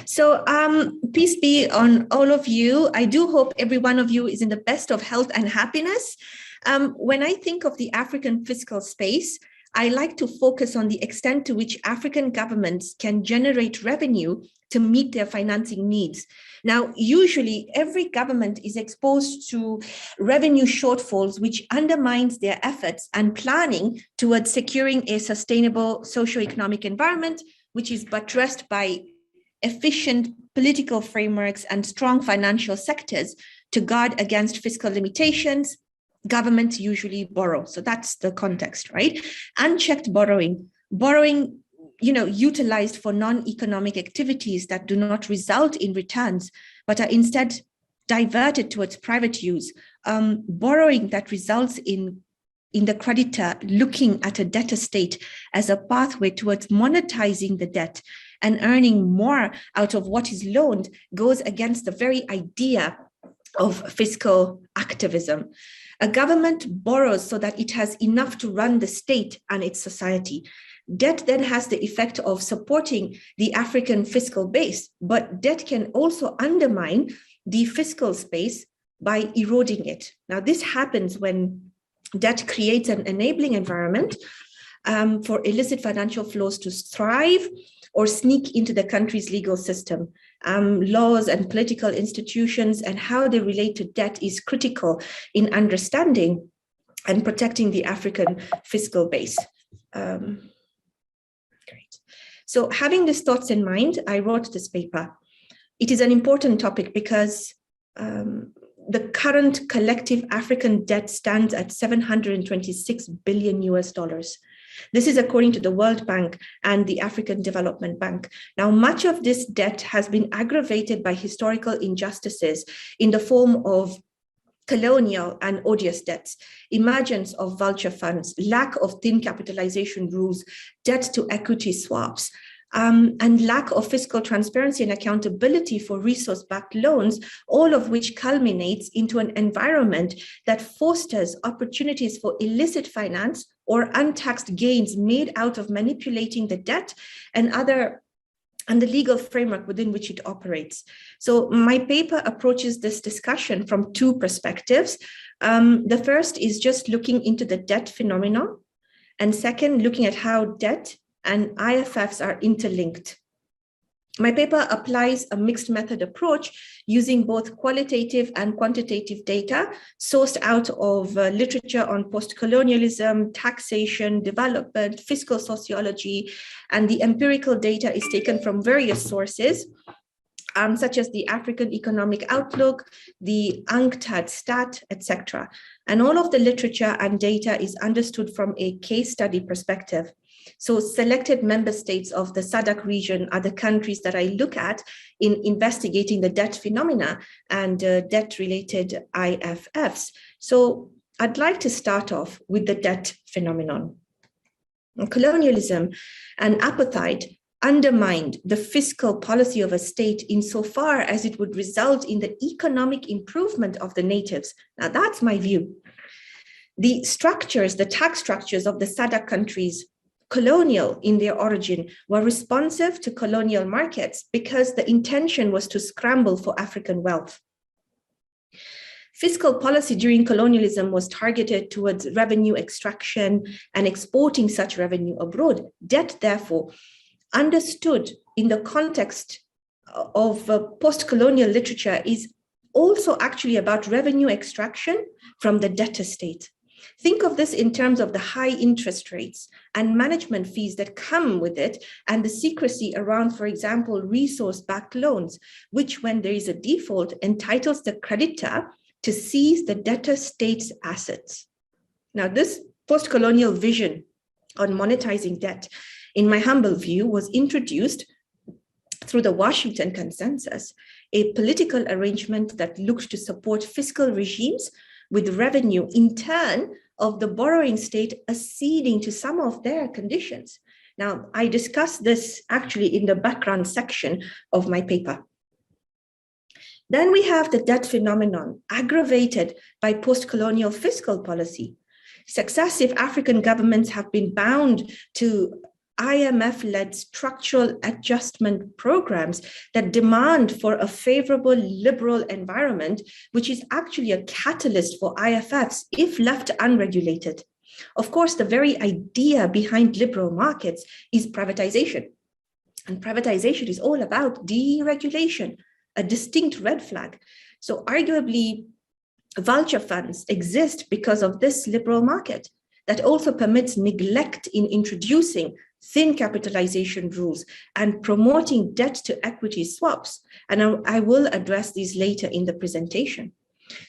So peace be on all of you. I do hope every one of you is in the best of health and happiness. When I think of the African fiscal space, I like to focus on the extent to which African governments can generate revenue to meet their financing needs. Now, usually every government is exposed to revenue shortfalls, which undermines their efforts and planning towards securing a sustainable socioeconomic environment, which is buttressed by efficient political frameworks and strong financial sectors to guard against fiscal limitations. Governments usually borrow. So that's the context, right? Unchecked borrowing, utilized for non-economic activities that do not result in returns, but are instead diverted towards private use. Borrowing that results in the creditor looking at a debtor state as a pathway towards monetizing the debt and earning more out of what is loaned goes against the very idea of fiscal activism. A government borrows so that it has enough to run the state and its society. Debt then has the effect of supporting the African fiscal base, but debt can also undermine the fiscal space by eroding it. Now, this happens when debt creates an enabling environment for illicit financial flows to thrive or sneak into the country's legal system. Laws and political institutions and how they relate to debt is critical in understanding and protecting the African fiscal base. Great. So having these thoughts in mind, I wrote this paper. It is an important topic because the current collective African debt stands at $726 billion US. This is according to the World Bank and the African Development Bank. Now, much of this debt has been aggravated by historical injustices in the form of colonial and odious debts, emergence of vulture funds, lack of thin capitalization rules, debt to equity swaps, and lack of fiscal transparency and accountability for resource-backed loans, all of which culminates into an environment that fosters opportunities for illicit finance or untaxed gains made out of manipulating the debt and the legal framework within which it operates. So my paper approaches this discussion from two perspectives. The first is just looking into the debt phenomenon, and second, looking at how debt and IFFs are interlinked. My paper applies a mixed method approach using both qualitative and quantitative data sourced out of literature on post-colonialism, taxation, development, fiscal sociology, and the empirical data is taken from various sources, such as the African Economic Outlook, the UNCTAD Stat, etc. And all of the literature and data is understood from a case study perspective. So selected member states of the SADC region are the countries that I look at in investigating the debt phenomena and debt-related IFFs. So I'd like to start off with the debt phenomenon. Colonialism and apartheid undermined the fiscal policy of a state insofar as it would result in the economic improvement of the natives. Now, that's my view. The tax structures of the SADC countries, colonial in their origin, were responsive to colonial markets because the intention was to scramble for African wealth. Fiscal policy during colonialism was targeted towards revenue extraction and exporting such revenue abroad. Debt, therefore, understood in the context of post-colonial literature is also actually about revenue extraction from the debtor state. Think of this in terms of the high interest rates and management fees that come with it and the secrecy around, for example, resource-backed loans, which when there is a default entitles the creditor to seize the debtor state's assets. Now, this post-colonial vision on monetizing debt, in my humble view, was introduced through the Washington Consensus, a political arrangement that looked to support fiscal regimes with revenue in turn of the borrowing state acceding to some of their conditions. Now, I discuss this actually in the background section of my paper. Then we have the debt phenomenon aggravated by post-colonial fiscal policy. Successive African governments have been bound to IMF-led structural adjustment programs that demand for a favorable liberal environment, which is actually a catalyst for IFFs if left unregulated. Of course, the very idea behind liberal markets is privatization. And privatization is all about deregulation, a distinct red flag. So arguably, vulture funds exist because of this liberal market that also permits neglect in introducing thin capitalization rules and promoting debt to equity swaps. And I will address these later in the presentation.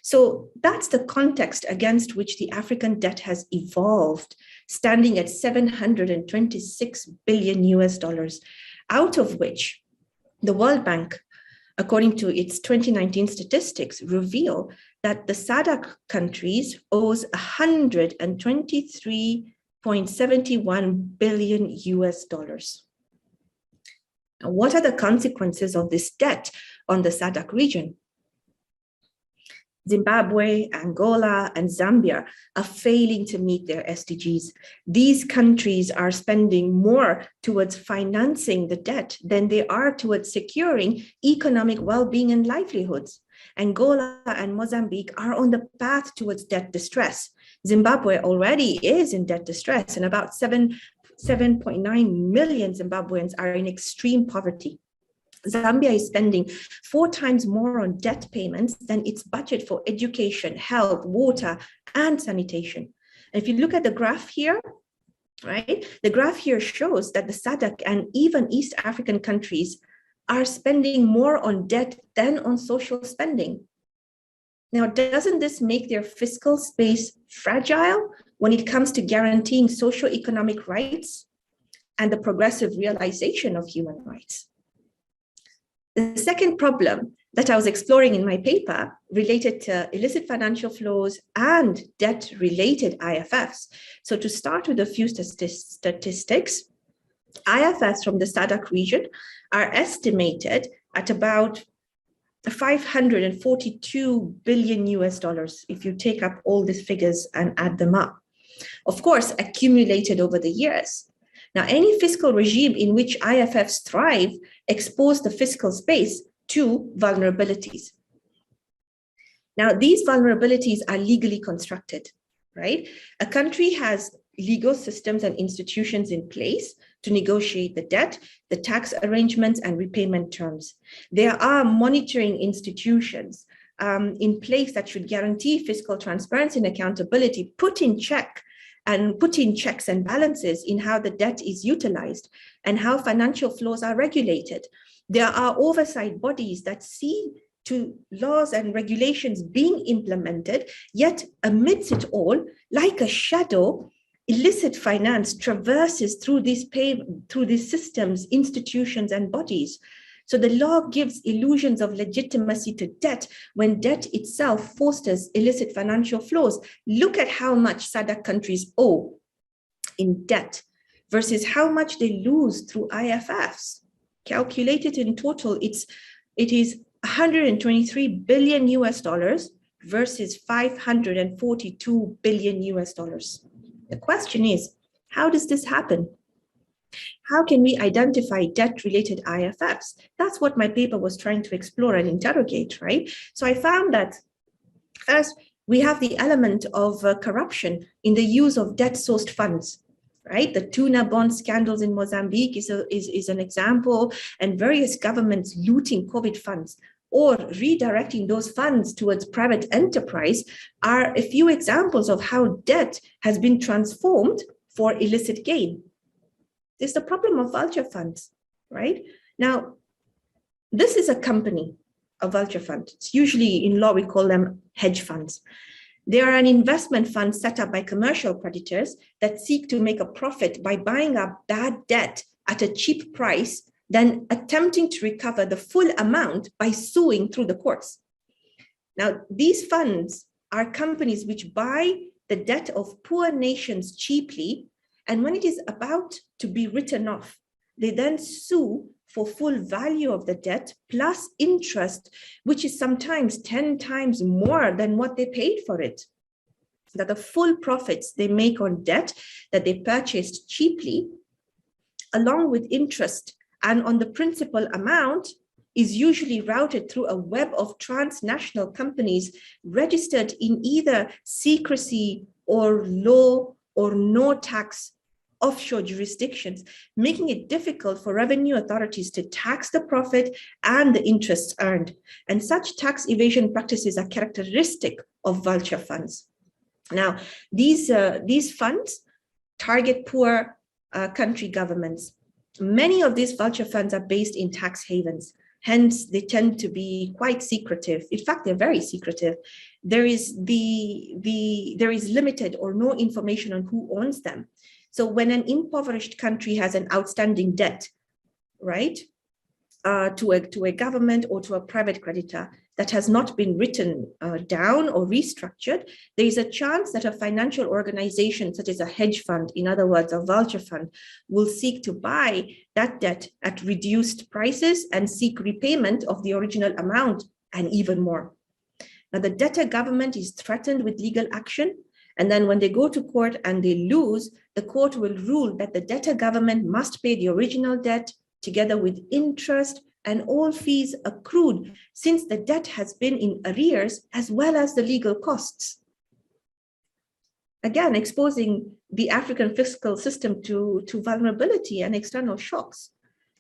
So that's the context against which the African debt has evolved, standing at 726 billion US dollars, out of which the World Bank, according to its 2019 statistics, reveal that the SADC countries owes 123.71 billion US dollars. Now, what are the consequences of this debt on the SADC region? Zimbabwe, Angola, and Zambia are failing to meet their SDGs. These countries are spending more towards financing the debt than they are towards securing economic well-being and livelihoods. Angola and Mozambique are on the path towards debt distress. Zimbabwe already is in debt distress, and about 7.9 million Zimbabweans are in extreme poverty. Zambia is spending 4 times more on debt payments than its budget for education, health, water, and sanitation. And if you look at the graph here, right, the graph here shows that the SADC and even East African countries are spending more on debt than on social spending. Now, doesn't this make their fiscal space fragile when it comes to guaranteeing socio-economic rights and the progressive realization of human rights? The second problem that I was exploring in my paper related to illicit financial flows and debt-related IFFs. So to start with a few statistics, IFFs from the SADC region are estimated at about 542 billion US dollars if you take up all these figures and add them up. Of course, accumulated over the years. Now, any fiscal regime in which IFFs thrive expose the fiscal space to vulnerabilities. Now, these vulnerabilities are legally constructed, right? A country has legal systems and institutions in place to negotiate the debt, the tax arrangements, and repayment terms. There are monitoring institutions in place that should guarantee fiscal transparency and accountability, put in checks and balances in how the debt is utilized and how financial flows are regulated. There are oversight bodies that see to laws and regulations being implemented, yet amidst it all, like a shadow, illicit finance traverses through these systems, institutions, and bodies. So the law gives illusions of legitimacy to debt when debt itself fosters illicit financial flows. Look at how much SADC countries owe in debt versus how much they lose through IFFs. Calculated in total, it is 123 billion US dollars versus 542 billion US dollars. The question is, how does this happen? How can we identify debt-related IFFs? That's what my paper was trying to explore and interrogate, right? So I found that first, we have the element of corruption in the use of debt-sourced funds, right? The tuna bond scandals in Mozambique is an example, and various governments looting COVID funds or redirecting those funds towards private enterprise are a few examples of how debt has been transformed for illicit gain. There's the problem of vulture funds, right? Now, this is a company, a vulture fund. It's usually in law, we call them hedge funds. They are an investment fund set up by commercial creditors that seek to make a profit by buying up bad debt at a cheap price, then attempting to recover the full amount by suing through the courts. Now, these funds are companies which buy the debt of poor nations cheaply, and when it is about to be written off, they then sue for full value of the debt plus interest, which is sometimes 10 times more than what they paid for it. That the full profits they make on debt that they purchased cheaply along with interest and on the principal amount is usually routed through a web of transnational companies registered in either secrecy or low or no tax offshore jurisdictions, making it difficult for revenue authorities to tax the profit and the interests earned. And such tax evasion practices are characteristic of vulture funds. Now, these funds target poor country governments. Many of these vulture funds are based in tax havens. Hence, they tend to be quite secretive. In fact, they're very secretive. There is limited or no information on who owns them. So when an impoverished country has an outstanding debt, right, to a government or to a private creditor that has not been written down or restructured, there is a chance that a financial organization such as a hedge fund, in other words, a vulture fund, will seek to buy that debt at reduced prices and seek repayment of the original amount and even more. Now, the debtor government is threatened with legal action, and then when they go to court and they lose, the court will rule that the debtor government must pay the original debt together with interest and all fees accrued since the debt has been in arrears, as well as the legal costs. Again, exposing the African fiscal system to vulnerability and external shocks.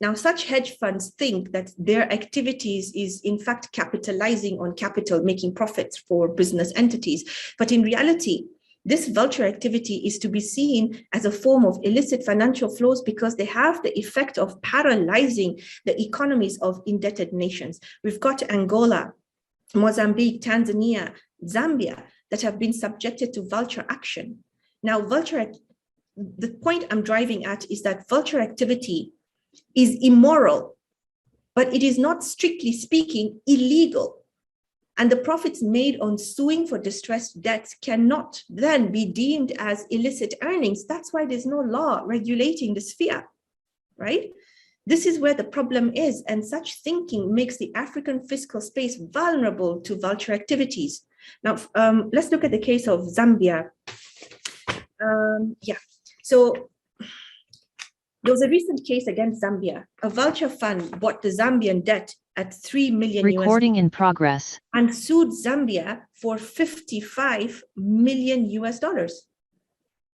Now, such hedge funds think that their activities is in fact capitalizing on capital, making profits for business entities. But in reality, this vulture activity is to be seen as a form of illicit financial flows because they have the effect of paralyzing the economies of indebted nations. We've got Angola, Mozambique, Tanzania, Zambia that have been subjected to vulture action. Now, the point I'm driving at is that vulture activity is immoral, but it is not, strictly speaking, illegal. And the profits made on suing for distressed debts cannot then be deemed as illicit earnings. That's why there's no law regulating the sphere, right? This is where the problem is, and such thinking makes the African fiscal space vulnerable to vulture activities. Now, let's look at the case of Zambia. So there was a recent case against Zambia. A vulture fund bought the Zambian debt at $3 million Recording in progress. And sued Zambia for $55 million.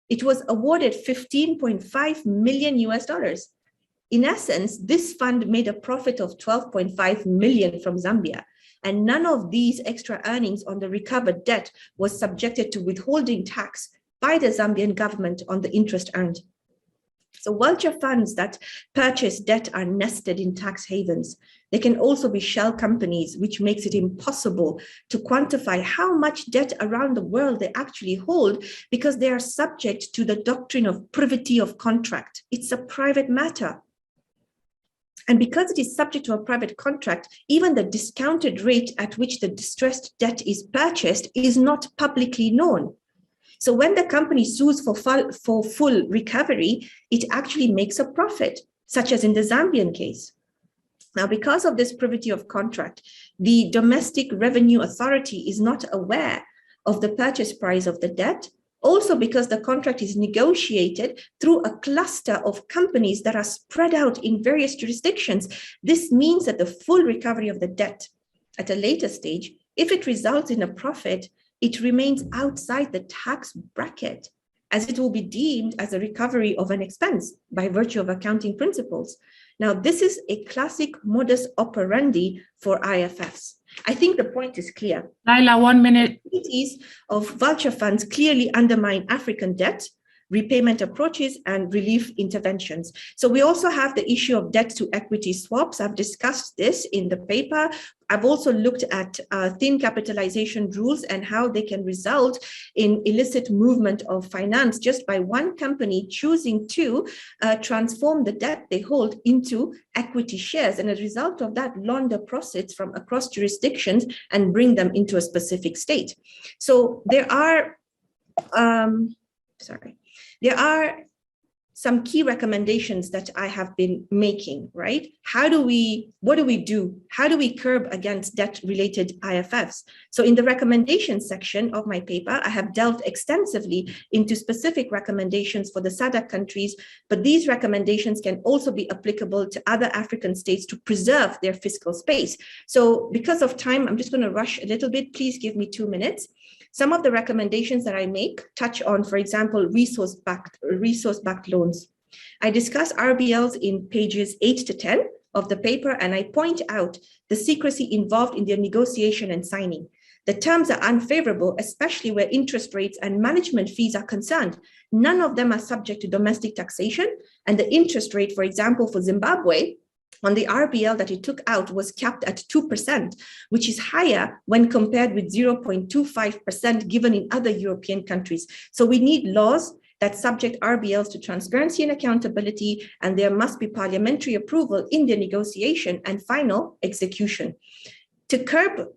It was awarded $15.5 million. In essence, this fund made a profit of $12.5 million from Zambia, and none of these extra earnings on the recovered debt was subjected to withholding tax by the Zambian government on the interest earned. So vulture funds that purchase debt are nested in tax havens. They can also be shell companies, which makes it impossible to quantify how much debt around the world they actually hold because they are subject to the doctrine of privity of contract. It's a private matter. And because it is subject to a private contract, even the discounted rate at which the distressed debt is purchased is not publicly known. So when the company sues for full recovery, it actually makes a profit, such as in the Zambian case. Now, because of this privity of contract, the domestic revenue authority is not aware of the purchase price of the debt. Also, because the contract is negotiated through a cluster of companies that are spread out in various jurisdictions, this means that the full recovery of the debt at a later stage, if it results in a profit, it remains outside the tax bracket, as it will be deemed as a recovery of an expense by virtue of accounting principles. Now, this is a classic modus operandi for IFFs. I think the point is clear. Lyla, 1 minute. Activities of vulture funds clearly undermine African debt, repayment approaches, and relief interventions. So we also have the issue of debt to equity swaps. I've discussed this in the paper. I've also looked at thin capitalization rules and how they can result in illicit movement of finance just by one company choosing to transform the debt they hold into equity shares, and as a result of that, launder proceeds from across jurisdictions and bring them into a specific state. So there are some key recommendations that I have been making, right? What do we do? How do we curb against debt-related IFFs? So in the recommendations section of my paper, I have delved extensively into specific recommendations for the SADC countries, but these recommendations can also be applicable to other African states to preserve their fiscal space. So because of time, I'm just going to rush a little bit. Please give me 2 minutes. Some of the recommendations that I make touch on, for example, resource-backed loans. I discuss RBLs in pages 8 to 10 of the paper, and I point out the secrecy involved in their negotiation and signing. The terms are unfavorable, especially where interest rates and management fees are concerned. None of them are subject to domestic taxation, and the interest rate, for example, for Zimbabwe, on the RBL that it took out was capped at 2%, which is higher when compared with 0.25% given in other European countries. So we need laws that subject RBLs to transparency and accountability, and there must be parliamentary approval in their negotiation and final execution. To curb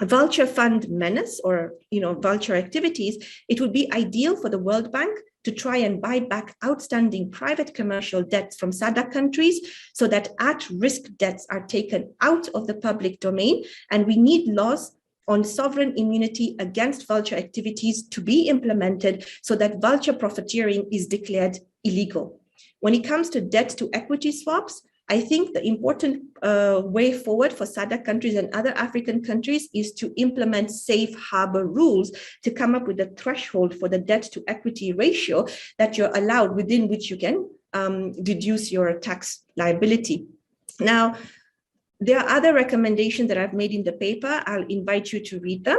vulture fund menace or vulture activities, it would be ideal for the World Bank to try and buy back outstanding private commercial debts from SADC countries so that at-risk debts are taken out of the public domain. And we need laws on sovereign immunity against vulture activities to be implemented so that vulture profiteering is declared illegal. When it comes to debt to equity swaps, I think the important way forward for SADC countries and other African countries is to implement safe harbor rules to come up with a threshold for the debt to equity ratio that you're allowed within which you can reduce your tax liability. Now, there are other recommendations that I've made in the paper. I'll invite you to read them.